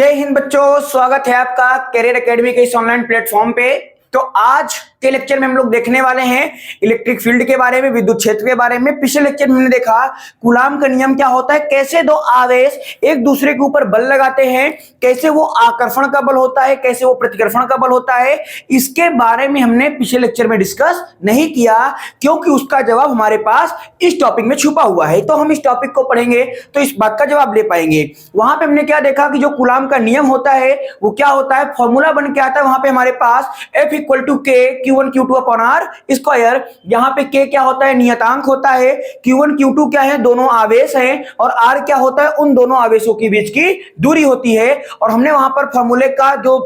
जय हिंद बच्चों, स्वागत है आपका कैरियर एकेडमी के इस ऑनलाइन प्लेटफॉर्म पे। तो आज के लेक्चर में हम लोग देखने वाले हैं इलेक्ट्रिक फील्ड के बारे में, विद्युत क्षेत्र के बारे में। पिछले लेक्चर में हमने देखा कूलाम का नियम क्या होता है, कैसे दो आवेश एक दूसरे के ऊपर बल लगाते हैं, कैसे वो आकर्षण का बल होता है, कैसे वो प्रतिकर्षण का बल होता है। इसके बारे में हमने पिछले लेक्चर में डिस्कस नहीं किया क्योंकि उसका जवाब हमारे पास इस टॉपिक में छुपा हुआ है। तो हम इस टॉपिक को पढ़ेंगे तो इस बात का जवाब ले पाएंगे। वहां पे हमने क्या देखा कि जो कूलाम का नियम होता है वो क्या होता है, फॉर्मूला बन के आता है। वहां पे हमारे पास F इक्वल टू के Q1 Q2 upon R square. यहाँ पे K क्या होता है, नियतांक होता है। Q1 Q2 क्या है, दोनों आवेश हैं। और R क्या होता है, उन दोनों आवेशों के बीच की दूरी होती है। और हमने वहां पर फॉर्मूले का जो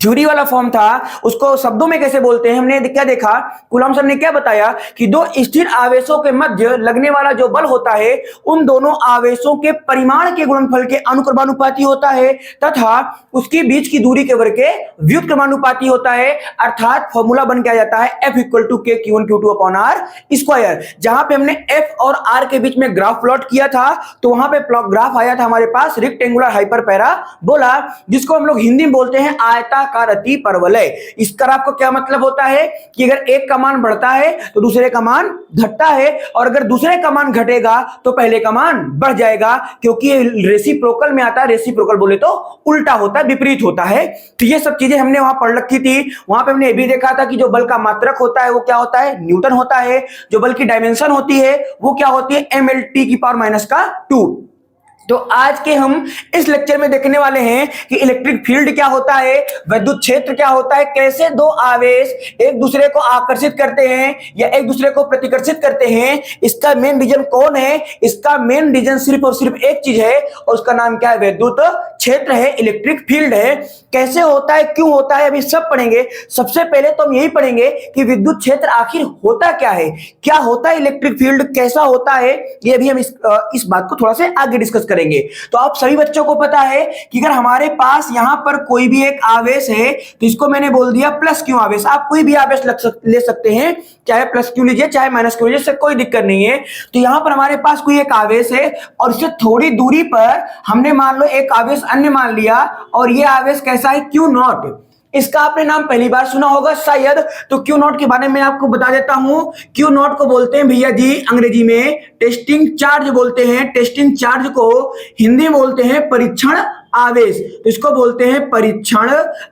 थ्योरी वाला फॉर्म था उसको शब्दों में कैसे बोलते हैं हमने क्या देखा। कूलाम सर ने क्या बताया कि दो स्थिर आवेशों के मध्य लगने वाला जो बल होता है उन दोनों आवेशों के परिमाण के गुणनफल के अनुक्रमानुपाती होता है तथा उसके बीच की दूरी के वर्ग के व्युत्क्रमानुपाती होता है। अर्थात फॉर्मूला बन के आ जाता है F इक्वल टू के Q1 Q2 upon R square. जहां पे हमने F और R के बीच में ग्राफ प्लॉट किया था तो वहां पे ग्राफ आया था हमारे पास रेक्टेंगुलर हाइपरपैराबोला, जिसको हम लोग हिंदी में बोलते हैं आयताकार अति परवलय। इस ग्राफ का क्या मतलब होता है कि अगर एक का मान बढ़ता है तो दूसरे का मान घटता है, और अगर दूसरे का मान घटेगा तो पहले का मान बढ़ जाएगा, क्योंकि ये रेसिप्रोकल में आता है। रेसिप्रोकल बोले तो उल्टा होता है, विपरीत होता है। तो ये सब चीजें हमने वहां पढ़ रखी थी। वहां पे हमने ये भी देखा था कि जो बल का मात्रक होता है वो क्या होता है, न्यूटन होता है। जो बल की डायमेंशन होती है वो क्या होती है, mLT की पावर माइनस का 2। तो आज के हम इस लेक्चर में देखने वाले हैं कि इलेक्ट्रिक फील्ड क्या होता है, विद्युत क्षेत्र क्या होता है, कैसे दो आवेश एक दूसरे को आकर्षित करते हैं या एक दूसरे को प्रतिकर्षित करते हैं। इसका मेन रीजन कौन है, इसका मेन रीजन सिर्फ और सिर्फ एक चीज है और उसका नाम क्या है, विद्युत क्षेत्र है, इलेक्ट्रिक फील्ड है। कैसे होता है, क्यों होता है, अभी सब पढ़ेंगे। सबसे पहले तो हम यही पढ़ेंगे कि विद्युत क्षेत्र आखिर होता क्या है, क्या होता है इलेक्ट्रिक फील्ड, कैसा होता है। ये भी हम इस बात को थोड़ा सा आगे डिस्कस करेंगे। तो आप सभी बच्चों को पता है कि अगर हमारे पास यहां पर कोई भी एक आवेश है तो इसको मैंने बोल दिया प्लस क्यू आवेश। आप कोई भी आवेश ले सकते हैं, चाहे प्लस क्यू लीजिए चाहे माइनस क्यू लीजिए, इससे कोई दिक्कत नहीं है। तो यहां पर हमारे पास कोई एक आवेश है और इससे थोड़ी दूरी पर हमने मान लो एक आवेश अन्य मान लिया, और यह आवेश कैसा है, क्यू नॉट। इसका आपने नाम पहली बार सुना होगा शायद, तो क्यू नॉट के बारे में आपको बता देता हूं। क्यू नॉट को बोलते हैं भैया जी अंग्रेजी में टेस्टिंग चार्ज बोलते हैं। टेस्टिंग चार्ज को हिंदी में बोलते हैं परीक्षण आवेश। तो इसको बोलते हैं परीक्षण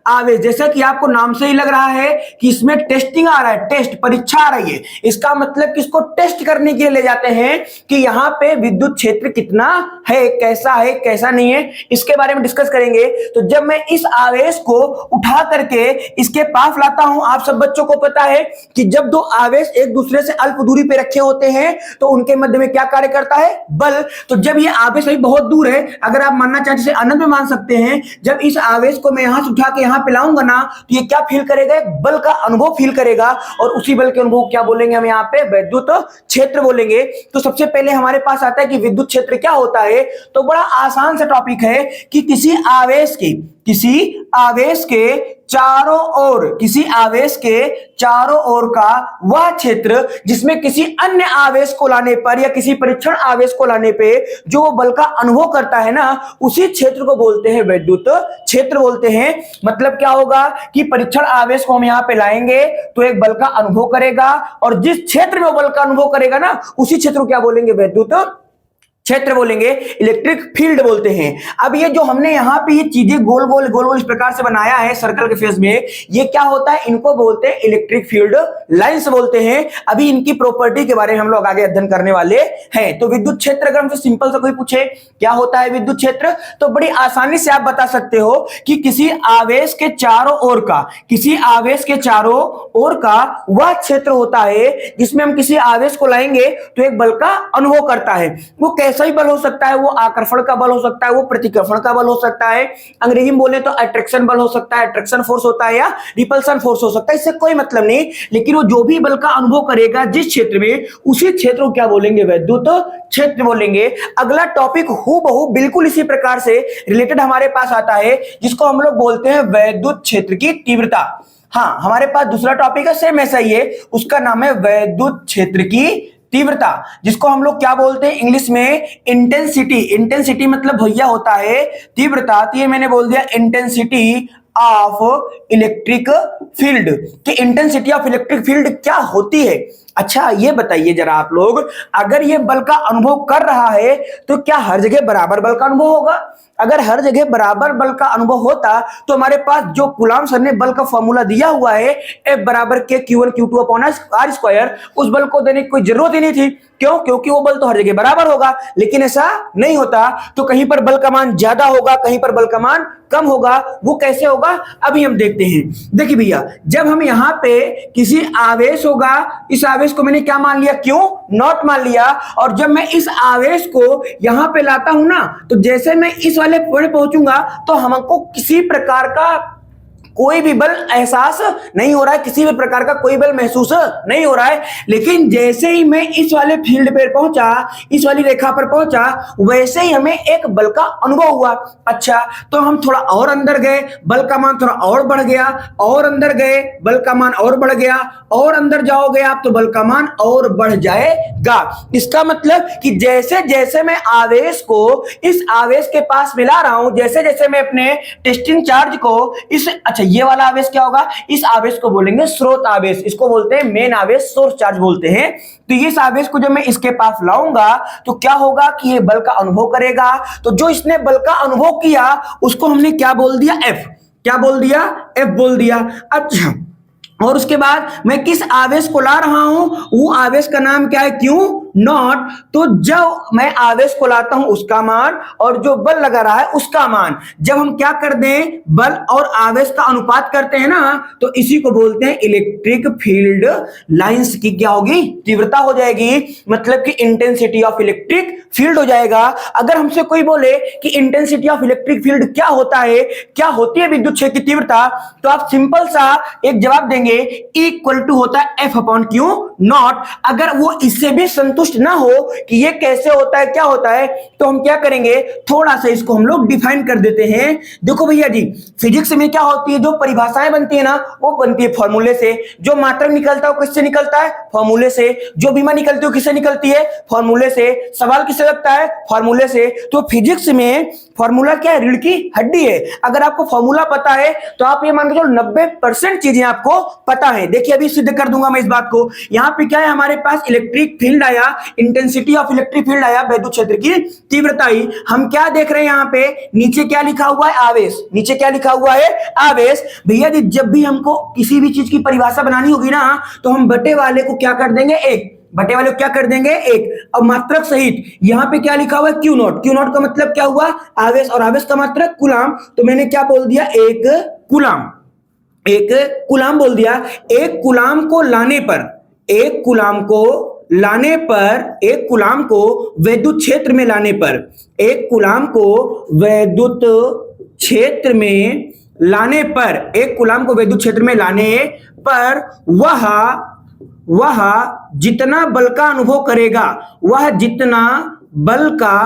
आवेश। जैसा कि आपको नाम से ही लग रहा है कि इसमें टेस्टिंग आ रहा है, टेस्ट परीक्षा आ रही है। इसका मतलब कि इसको टेस्ट करने के लिए ले जाते हैं कि यहाँ पे विद्युत क्षेत्र कितना है, कैसा नहीं है, इसके बारे में डिस्कस करेंगे। तो जब मैं इस आवेश को उठा करके इसके पास लाता हूं, आप सब बच्चों को पता है कि जब दो आवेश एक दूसरे से अल्प दूरी पे रखे होते हैं तो उनके मध्य में क्या कार्य करता है, बल। तो जब ये आवेश अभी बहुत दूर है, अगर आप मानना चाहते हैं अनंत मान सकते हैं, जब इस आवेश को मैं यहां से उठा के यहां पे लाऊंगा ना तो ये क्या फील करेगा, एक बल का अनुभव फील करेगा। और उसी बल के अनुभव क्या बोलेंगे हम यहाँ पे, विद्युत क्षेत्र बोलेंगे। तो सबसे पहले हमारे पास आता है कि विद्युत क्षेत्र क्या होता है। तो बड़ा आसान सा टॉपिक है कि किसी आवेश के चारों ओर का वह क्षेत्र जिसमें किसी अन्य आवेश को लाने पर या किसी परीक्षण आवेश को लाने पे जो बल का अनुभव करता है ना, उसी क्षेत्र को बोलते हैं विद्युत क्षेत्र बोलते हैं। मतलब क्या होगा कि परीक्षण आवेश को हम यहां पे लाएंगे तो एक बल का अनुभव करेगा, और जिस क्षेत्र में वो बल का अनुभव करेगा ना उसी क्षेत्र को क्या बोलेंगे, विद्युत क्षेत्र बोलेंगे, इलेक्ट्रिक फील्ड बोलते हैं। अब ये जो हमने यहाँ पे ये चीजें गोल गोल इस प्रकार से बनाया है सर्कल के फेस में, ये क्या होता है, इनको बोलते हैं इलेक्ट्रिक फील्ड लाइंस बोलते हैं। अभी इनकी प्रॉपर्टी के बारे में हम लोग आगे अध्ययन करने वाले हैं। तो विद्युत क्षेत्र अगर हमसे सिंपल सा कोई पूछे क्या होता है विद्युत क्षेत्र, तो बड़ी आसानी से आप बता सकते हो कि किसी आवेश के चारों ओर का वह क्षेत्र होता है जिसमें हम किसी आवेश को लाएंगे तो एक बल का अनुभव करता है। वो कैसा ही बल हो सकता है, वो आकर्षण का बल हो सकता है, वो प्रतिकर्षण का बल हो सकता है, अंग्रेजी में बोले तो अट्रैक्शन बल हो सकता है, अट्रैक्शन फोर्स होता है, या रिपल्सन फोर्स हो सकता है। इससे कोई मतलब नहीं, लेकिन वो जो भी बल का अनुभव करेगा जिस क्षेत्र में, उसी क्षेत्र को क्या बोलेंगे, विद्युत क्षेत्र बोलेंगे। अगला टॉपिक हूबहू बिल्कुल इसी प्रकार से रिलेटेड हमारे पास आता है जिसको हम लोग बोलते हैं विद्युत क्षेत्र की तीव्रता। हाँ, हमारे पास दूसरा टॉपिक है सेम ऐसा ही है, उसका नाम है विद्युत क्षेत्र की तीव्रता, जिसको हम लोग क्या बोलते हैं इंग्लिश में इंटेंसिटी। इंटेंसिटी मतलब भैया होता है तीव्रता। तो ये मैंने बोल दिया इंटेंसिटी ऑफ इलेक्ट्रिक फील्ड कि इंटेंसिटी ऑफ इलेक्ट्रिक फील्ड क्या होती है। अच्छा ये बताइए जरा आप लोग, अगर ये बल का अनुभव कर रहा है तो क्या हर जगह बराबर बल का अनुभव होगा? अगर हर जगह बराबर बल का अनुभव होता तो हमारे पास जो कूलाम सर ने बल का फॉर्मूला दिया हुआ है F बराबर के Q1 Q2 upon R square, उस बल को देने की कोई जरूरत ही नहीं थी। क्यों? क्योंकि वो बल तो हर जगह बराबर होगा। लेकिन ऐसा नहीं होता, तो कहीं पर बल का मान ज्यादा होगा, कहीं पर बल का मान कम होगा। वो कैसे होगा अभी हम देखते हैं। देखिए भैया, जब हम यहाँ पे किसी आवेश होगा, इस आवेश को मैंने क्या मान लिया? क्यों नॉट मान लिया। और जब मैं इस आवेश को यहाँ पे लाता हूं ना, तो जैसे मैं इस वाले पॉइंट पहुंचूंगा तो हमको किसी प्रकार का कोई भी बल एहसास नहीं हो रहा है, किसी भी प्रकार का कोई बल महसूस नहीं हो रहा है। लेकिन जैसे ही मैं इस वाले फील्ड पर पहुंचा, इस वाली रेखा पर पहुंचा, वैसे ही हमें एक बल का अनुभव हुआ। अच्छा, तो हम थोड़ा और अंदर गए, बल का मान थोड़ा और बढ़ गया, और अंदर गए, बल का मान और बढ़ गया, और अंदर जाओगे आप तो बल का मान और बढ़ जाएगा। इसका मतलब कि जैसे जैसे मैं आवेश को इस आवेश के पास मिला रहा हूं, जैसे जैसे मैं अपने टेस्टिंग चार्ज को इस, अच्छा ये वाला आवेश क्या होगा? इस आवेश को बोलेंगे स्रोत आवेश, इसको बोलते हैं मेन आवेश, सोर्स चार्ज बोलते हैं। तो इस आवेश को जब मैं इसके पास लाऊंगा तो क्या होगा कि ये बल का अनुभव करेगा। तो जो इसने बल का अनुभव किया उसको हमने क्या बोल दिया? F। क्या बोल दिया? F बोल दिया। अच्छा, और उसके बाद मैं किस आवेश को ला रहा हूं, वो आवेश का नाम क्या है? क्यों नॉट। तो जब मैं आवेश को लाता हूं उसका मान, और जो बल लगा रहा है उसका मान, जब हम क्या कर दें, बल और आवेश का अनुपात करते हैं ना, तो इसी को बोलते हैं इलेक्ट्रिक फील्ड लाइंस की क्या होगी? तीव्रता हो जाएगी। मतलब कि इंटेंसिटी ऑफ इलेक्ट्रिक फील्ड हो जाएगा। अगर हमसे कोई बोले कि इंटेंसिटी ऑफ इलेक्ट्रिक फील्ड क्या होता है, क्या होती है विद्युत क्षेत्र की तीव्रता, तो आप सिंपल सा एक जवाब देंगे, इक्वल टू होता है F अपॉन Q नॉट। अगर वो इससे भी संतुष्ट ना हो कि ये कैसे होता है, क्या होता है, तो हम क्या करेंगे, थोड़ा सा इसको हम लोग डिफाइन कर देते हैं। देखो भैया जी, फिजिक्स में क्या होती है, जो परिभाषाएं बनती है ना, वो बनती है फॉर्मूले से। जो मात्रक निकलता है वो किससे निकलता है? फॉर्मूले से। जो बीमा निकलती है किससे निकलती है? फॉर्मूले से। सवाल किससे लगता है? फॉर्मूले से। तो फिजिक्स में फॉर्मूला क्या है? रीढ़ की हड्डी है। अगर आपको फॉर्मूला पता है तो आप ये मान के चलो 90% चीजें आपको पता है। देखिए अभी सिद्ध कर दूंगा मैं इस बात को। यहां पे क्या है, हमारे पास इलेक्ट्रिक फील्ड आया, इंटेंसिटी ऑफ इलेक्ट्रिक फील्ड आया, विद्युत क्षेत्र की तीव्रता ही। हम क्या देख रहे हैं यहां पे? नीचे क्या लिखा हुआ है? आवेश। नीचे क्या लिखा हुआ है? आवेश। भैया जी, जब भी हमको किसी भी चीज की परिभाषा बनानी होगी ना, तो हम बटे वाले को क्या कर देंगे? एक। बटे वाले को क्या कर देंगे? एक। अब मात्रक सहित यहां पे क्या लिखा हुआ है? Q not. क्यू नॉट का मतलब क्या हुआ? आवेश, और आवेश का मात्रक कूलाम। तो मैंने क्या बोल दिया? एक कूलाम। एक कूलाम बोल दिया। एक कूलाम को लाने पर, एक कूलाम को लाने पर, एक कूलाम को विद्युत क्षेत्र में लाने पर, एक कूलाम को विद्युत क्षेत्र में लाने पर, एक कूलाम को विद्युत क्षेत्र में लाने पर वह जितना बल का अनुभव करेगा, वह जितना बल का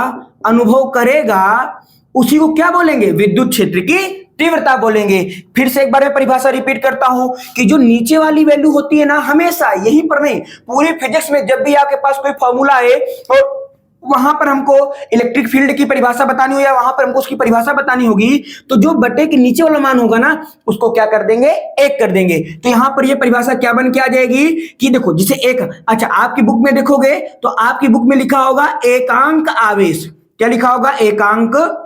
अनुभव करेगा, उसी को क्या बोलेंगे? विद्युत क्षेत्र की तीव्रता बोलेंगे। फिर से एक बार मैं परिभाषा रिपीट करता हूं कि जो नीचे वाली वैल्यू होती है ना, हमेशा, यहीं पर नहीं, पूरी फिजिक्स में जब भी आपके पास कोई फॉर्मूला है और वहां पर हमको इलेक्ट्रिक फील्ड की परिभाषा बतानी हो या वहां पर हमको उसकी परिभाषा बतानी होगी, तो जो बटे के नीचे वाला मान होगा ना, उसको क्या कर देंगे? एक कर देंगे। तो यहां पर ये परिभाषा क्या बन के आ जाएगी कि देखो, जिसे एक, अच्छा आपकी बुक में देखोगे तो आपकी बुक में लिखा होगा एकांक आवेश। क्या लिखा होगा? एकांक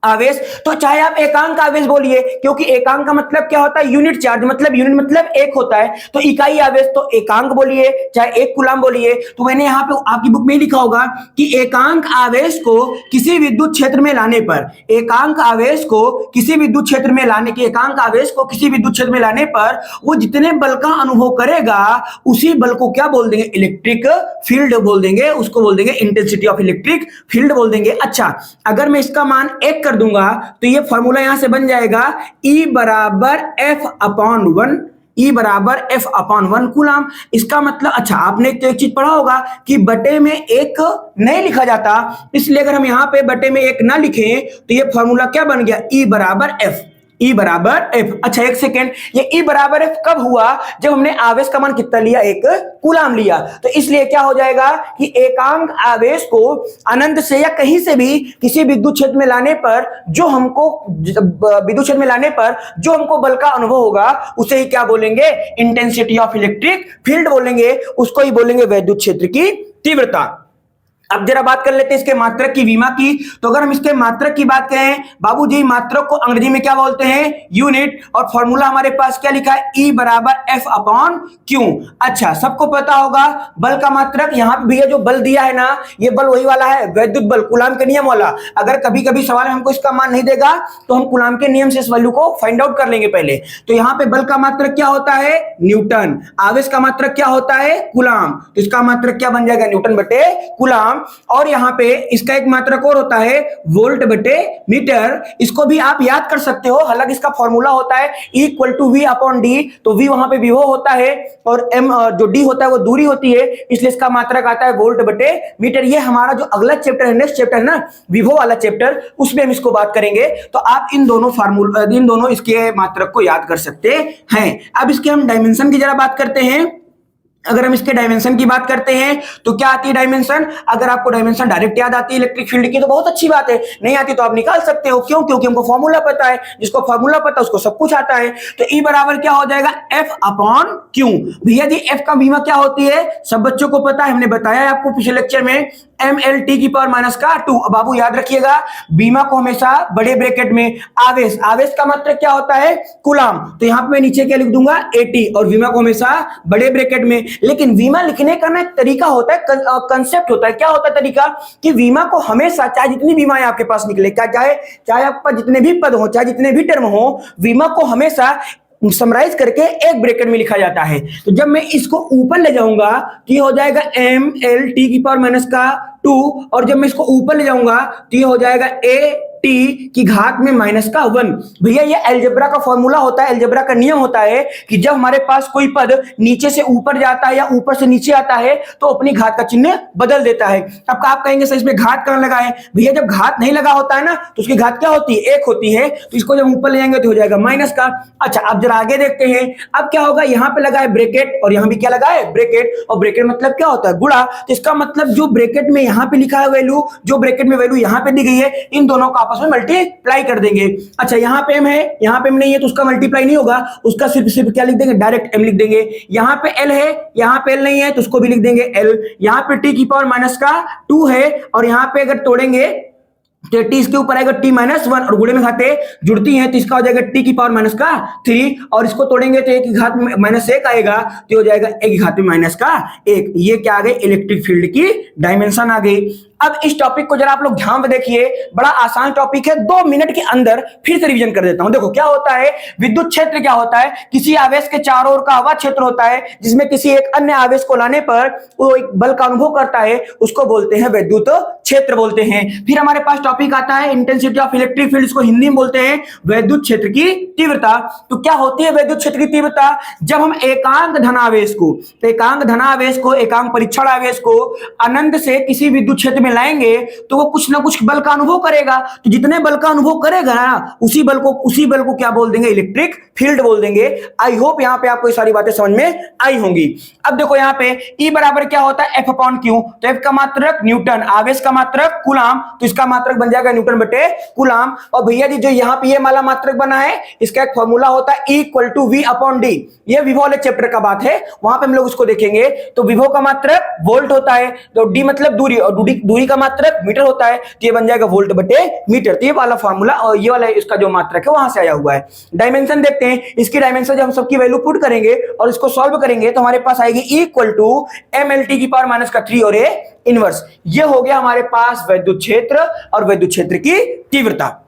आवेश। तो चाहे आप एकांक आवेश बोलिए, क्योंकि एकांक का मतलब क्या होता है? यूनिट चार्ज, मतलब यूनिट मतलब एक होता है। तो इकाई आवेश तो एकांक बोलिए, चाहे एक कूलाम बोलिए। तो मैंने यहाँ पे आपकी बुक में लिखा होगा कि एकांक आवेश को किसी विद्युत क्षेत्र में लाने पर, एकांक आवेश को किसी विद्युत क्षेत्र में लाने के, एकांक आवेश को किसी विद्युत क्षेत्र में लाने पर वो जितने बल का अनुभव करेगा, उसी बल को क्या बोल देंगे? इलेक्ट्रिक फील्ड बोल देंगे। उसको बोल देंगे इंटेंसिटी ऑफ इलेक्ट्रिक फील्ड बोल देंगे। अच्छा, अगर मैं इसका मान एक दूंगा तो ये फॉर्मूला यहां से बन जाएगा E बराबर F अपॉन 1, E बराबर F अपॉन 1 कूलाम। इसका मतलब, अच्छा आपने तो एक चीज पढ़ा होगा कि बटे में एक नहीं लिखा जाता, इसलिए अगर हम यहां पे बटे में एक ना लिखें तो ये फॉर्मूला क्या बन गया? E बराबर F। E बराबर एफ। अच्छा एक सेकेंड, ये E बराबर एफ कब हुआ? जब हमने आवेश का मान कितना लिया? 1 कूलाम लिया। तो इसलिए क्या हो जाएगा कि एकांक आवेश को अनंत से या कहीं से भी किसी विद्युत क्षेत्र में लाने पर जो हमको बल का अनुभव होगा उसे ही क्या बोलेंगे? इंटेंसिटी ऑफ इलेक्ट्रिक फील्ड बोलेंगे, उसको ही बोलेंगे विद्युत क्षेत्र की तीव्रता। अब जरा बात कर लेते हैं इसके मात्रक की, विमा की। तो अगर हम इसके मात्रक की बात करें बाबूजी, मात्रक को अंग्रेजी में क्या बोलते हैं? यूनिट। और फॉर्मूला हमारे पास क्या लिखा है? E बराबर एफ अपॉन क्यू। अच्छा सबको पता होगा बल का मात्रक। यहां पे भैया जो बल दिया है ना, ये बल वही वाला है, वैद्युत बल, कूलाम के नियम वाला। अगर कभी कभी सवाल हमको इसका मान नहीं देगा तो हम कूलाम के नियम से इस वैल्यू को फाइंड आउट कर लेंगे पहले। तो यहाँ पे बल का मात्रक क्या होता है? न्यूटन। आवेश का मात्रक क्या होता है? कूलाम। तो इसका मात्रक क्या बन जाएगा? न्यूटन बटे कूलाम। और यहां पे इसका एक मात्रक और होता है वोल्ट बटे मीटर। इसको भी आप याद कर सकते हो, हालांकि इसका फॉर्मूला होता है E equal to V upon D. तो V वहां पे विभव होता है और M जो D होता है वो दूरी होती है, इसलिए इसका मात्रक आता है वोल्ट बटे मीटर। ये हमारा जो अगला चैप्टर है, नेक्स्ट चैप्टर है ना, विभव वाला चैप्टर, उसमें हम इसको बात करेंगे। तो आप इन दोनों इसके मात्रक को याद कर सकते हैं। अब इसके हम डायमेंशन की जरा बात करते हैं। अगर हम इसके डायमेंशन की बात करते हैं तो क्या आती है डायमेंशन? अगर आपको डायमेंशन डायरेक्ट याद आती है इलेक्ट्रिक फील्ड की तो बहुत अच्छी बात है, नहीं आती तो आप निकाल सकते हो। क्यों? क्योंकि हमको फॉर्मूला पता है, जिसको फॉर्मूला पता है उसको सब कुछ आता है। तो E बराबर क्या हो जाएगा? F upon Q. भैया जी एफ का बीमा क्या होती है? सब बच्चों को पता है, हमने बताया है आपको पिछले लेक्चर में, MLT की पावर माइनस का 2। बाबू याद रखिएगा, बीमा को हमेशा बड़े ब्रैकेट में, आवेश का मात्रक क्या होता है? कूलाम। तो यहां पे मैं नीचे क्या लिख दूंगा? 80, और बीमा को हमेशा बड़े ब्रैकेट में। लेकिन बीमा लिखने का ना एक तरीका होता है, कंसेप्ट होता है। क्या होता है तरीका? कि बीमा को हमेशा, चाहे जितनी बीमाएं आपके पास निकले, चाहे आपके पास जितने भी पद हो, चाहे जितने भी टर्म हो, बीमा को हमेशा समराइज करके एक ब्रैकेट में लिखा जाता है। तो जब मैं इसको ऊपर ले जाऊंगा तो ये हो जाएगा MLT की पावर माइनस का 2, और जब मैं इसको ऊपर ले जाऊंगा तो ये हो जाएगा AT की घात में माइनस का 1। भैया ये अलजेब्रा का फॉर्मूला होता है, अलजेब्रा का नियम होता है कि जब हमारे पास कोई पद नीचे से ऊपर जाता है या ऊपर से नीचे आता है तो अपनी घात का चिन्ह बदल देता है। अब आप कहेंगे सर इसमें घात कहां लगा है? भैया जब घात नहीं लगा होता है ना तो उसकी घात क्या होती है? 1 होती है। तो इसको जब ऊपर ले जाएंगे तो हो जाएगा माइनस का। अच्छा अब जरा आगे देखते हैं, अब क्या होगा? यहां पे लगा है ब्रैकेट और यहां भी क्या लगा है? ब्रैकेट। और ब्रैकेट मतलब क्या होता है? गुणा। तो इसका मतलब जो ब्रैकेट में यहां पे लिखा है वैल्यू, जो ब्रैकेट में वैल्यू यहां पे दी गई है, इन दोनों को आपस में मल्टीप्लाई कर देंगे। अच्छा यहां पे m है, यहां पे m नहीं है तो उसका मल्टीप्लाई नहीं होगा, उसका सिर्फ क्या लिख देंगे? डायरेक्ट m लिख देंगे। यहां पे l है, यहां पे l नहीं है तो उसको भी लिख देंगे l। यहां पे t की पावर माइनस का 2 है, और यहां पे अगर तोड़ेंगे तो टी इसके ऊपर आएगा t माइनस 1, और गुणे में घाते जुड़ती हैं तो इसका हो जाएगा t की पावर माइनस का 3, और इसको तोड़ेंगे तो एक की घात में माइनस 1 आएगा तो हो जाएगा एक की घात में माइनस का 1। ये क्या आ गई? इलेक्ट्रिक फील्ड की डायमेंशन आ गई। अब इस टॉपिक को जरा आप लोग ध्यान से देखिए, बड़ा आसान टॉपिक है, 2 मिनट के अंदर फिर से रिवीजन कर देता हूं। देखो क्या होता है, विद्युत क्षेत्र क्या होता है? किसी आवेश के चारों ओर का आवा क्षेत्र होता है जिसमें किसी एक अन्य आवेश को लाने पर वो एक बल का अनुभव करता है, उसको बोलते हैं विद्युत क्षेत्र बोलते हैं। फिर हमारे पास टॉपिक आता है इंटेंसिटी ऑफ इलेक्ट्रिक फील्ड, इसको हिंदी में बोलते हैं विद्युत क्षेत्र की तीव्रता। तो क्या होती है विद्युत क्षेत्र की तीव्रता? जब हम एकांक धनावेश को एकांक परीक्षण आवेश को अनंत से किसी विद्युत क्षेत्र में लाएंगे तो वो कुछ ना कुछ बल का अनुभव करेगा। तो जितने बल का अनुभव करेगा ना, उसी बल को क्या बोल देंगे? इलेक्ट्रिक फील्ड बोल देंगे। आई होप यहां पे आपको ये सारी बातें समझ में आई होंगी। अब देखो यहां पे E बराबर क्या होता है? F upon Q। तो F का मात्रक न्यूटन, आवेश का मात्रक कूलाम, तो इसका मात्रक बन जाएगा न्यूटन बटे कूलाम। और भैया जी जो यहां पे ये वाला मात्रक बना है, इसका एक फॉर्मूला होता है E equal to V upon D। ये विभव वाले चैप्टर का बात है, वहां पे हम लोग उसको देखेंगे। तो विभव का मात्रक वोल्ट होता है, तो D मतलब दूरी, और दूरी का मात्रक मीटर होता है, तो ये बन जाएगा वोल्ट बटे मीटर। तो ये वाला फार्मूला और ये वाला इसका जो मात्रक है वहां से आया हुआ है। डायमेंशन देखते हैं, इसकी डायमेंशन जब हम सबकी वैल्यू पुट करेंगे और इसको सॉल्व करेंगे तो हमारे पास आएगी E इक्वल टू MLT की पावर माइनस का 3 और A इनवर्स। ये हो गया हमारे पास विद्युत क्षेत्र और विद्युत क्षेत्र की तीव्रता।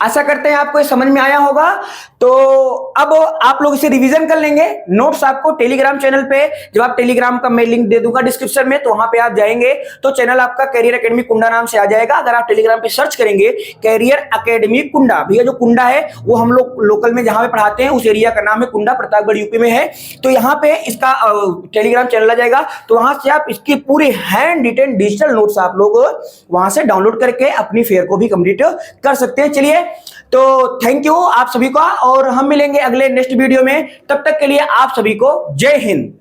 आशा करते हैं आपको ये समझ में आया होगा। तो अब आप लोग इसे रिवीजन कर लेंगे। नोट्स आपको टेलीग्राम चैनल पे, जब आप टेलीग्राम का मैं लिंक दे दूंगा डिस्क्रिप्शन में, तो वहां पे आप जाएंगे तो चैनल आपका कैरियर एकेडमी कुंडा नाम से आ जाएगा। अगर आप टेलीग्राम पे सर्च करेंगे कैरियर एकेडमी कुंडा, भैया जो कुंडा है वो हम लोग लोकल में जहां पे पढ़ाते हैं उस एरिया का नाम है कुंडा, प्रतापगढ़ यूपी में है। तो यहाँ पे इसका टेलीग्राम चैनल आ जाएगा, तो वहां से आप इसकी पूरी हैंड रिटेन डिजिटल नोट्स आप लोग वहां से डाउनलोड करके अपनी फेयर को भी कंप्लीट कर सकते हैं। चलिए, तो थैंक यू आप सभी का, और हम मिलेंगे अगले नेक्स्ट वीडियो में। तब तक के लिए आप सभी को जय हिंद।